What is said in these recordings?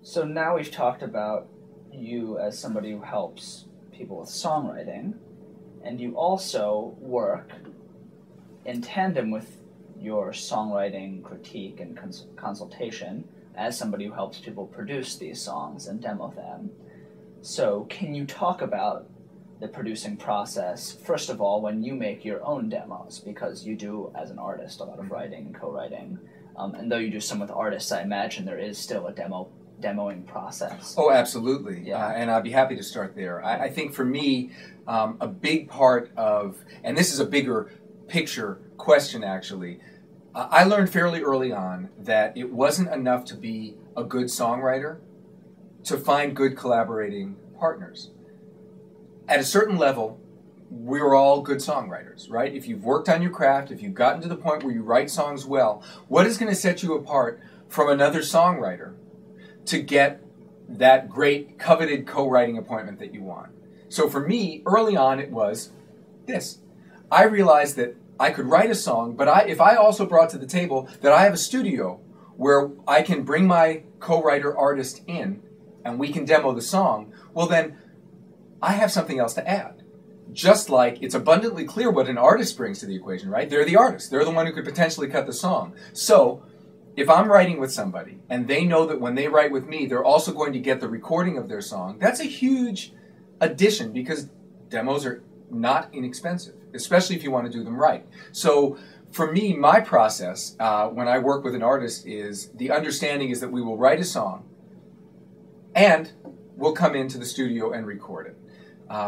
So now we've talked about you as somebody who helps people with songwriting, and you also work in tandem with your songwriting critique and consultation as somebody who helps people produce these songs and demo them. So, can you talk about the producing process, first of all, when you make your own demos? Because you do, as an artist, a lot of writing and co-writing. And though you do some with artists, I imagine there is still a demoing process. Oh, absolutely. Yeah. And I'd be happy to start there. I think for me, a big part of, and this is a bigger picture question actually, I learned fairly early on that it wasn't enough to be a good songwriter to find good collaborating partners. At a certain level, we're all good songwriters, right? If you've worked on your craft, if you've gotten to the point where you write songs well, what is going to set you apart from another songwriter to get that great coveted co-writing appointment that you want? So for me, early on it was this. I realized that I could write a song, but if I also brought to the table that I have a studio where I can bring my co-writer artist in and we can demo the song, well then I have something else to add. Just like it's abundantly clear what an artist brings to the equation, right? They're the artist. They're the one who could potentially cut the song. So if I'm writing with somebody and they know that when they write with me, they're also going to get the recording of their song, that's a huge addition because demos are not inexpensive, especially if you want to do them right. So for me, my process when I work with an artist is the understanding is that we will write a song and we'll come into the studio and record it.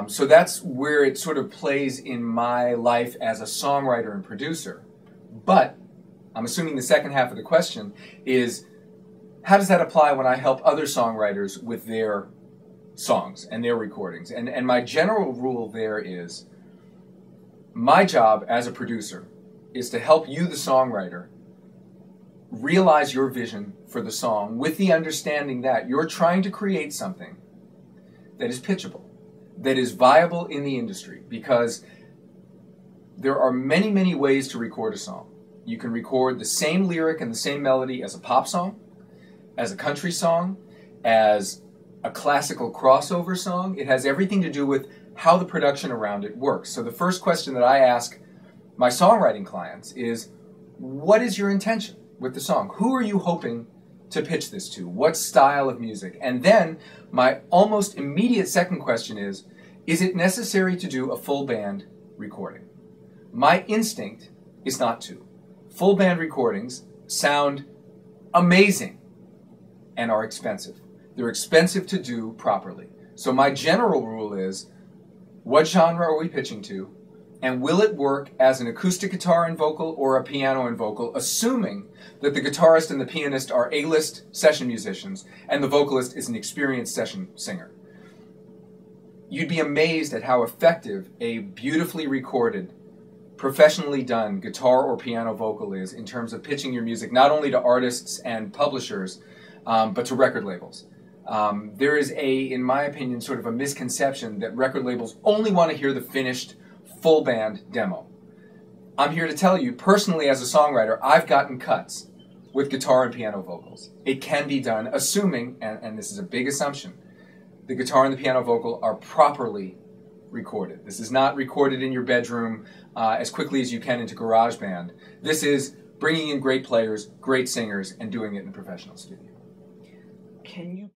So that's where it sort of plays in my life as a songwriter and producer. But I'm assuming the second half of the question is, how does that apply when I help other songwriters with their songs and their recordings? And my general rule there is, my job as a producer is to help you, the songwriter, realize your vision for the song with the understanding that you're trying to create something that is pitchable, that is viable in the industry, because there are many, many ways to record a song. You can record the same lyric and the same melody as a pop song, as a country song, as a classical crossover song. It has everything to do with how the production around it works. So the first question that I ask my songwriting clients is, what is your intention with the song? Who are you hoping to pitch this to? What style of music? And then my almost immediate second question is it necessary to do a full band recording? My instinct is not to. Full band recordings sound amazing and are expensive. They're expensive to do properly. So my general rule is, what genre are we pitching to? And will it work as an acoustic guitar and vocal or a piano and vocal, assuming that the guitarist and the pianist are A-list session musicians and the vocalist is an experienced session singer? You'd be amazed at how effective a beautifully recorded, professionally done guitar or piano vocal is in terms of pitching your music, not only to artists and publishers, but to record labels. There is in my opinion, sort of a misconception that record labels only want to hear the finished full band demo. I'm here to tell you, personally as a songwriter, I've gotten cuts with guitar and piano vocals. It can be done, assuming, and this is a big assumption, the guitar and the piano vocal are properly recorded. This is not recorded in your bedroom as quickly as you can into GarageBand. This is bringing in great players, great singers, and doing it in a professional studio. Can you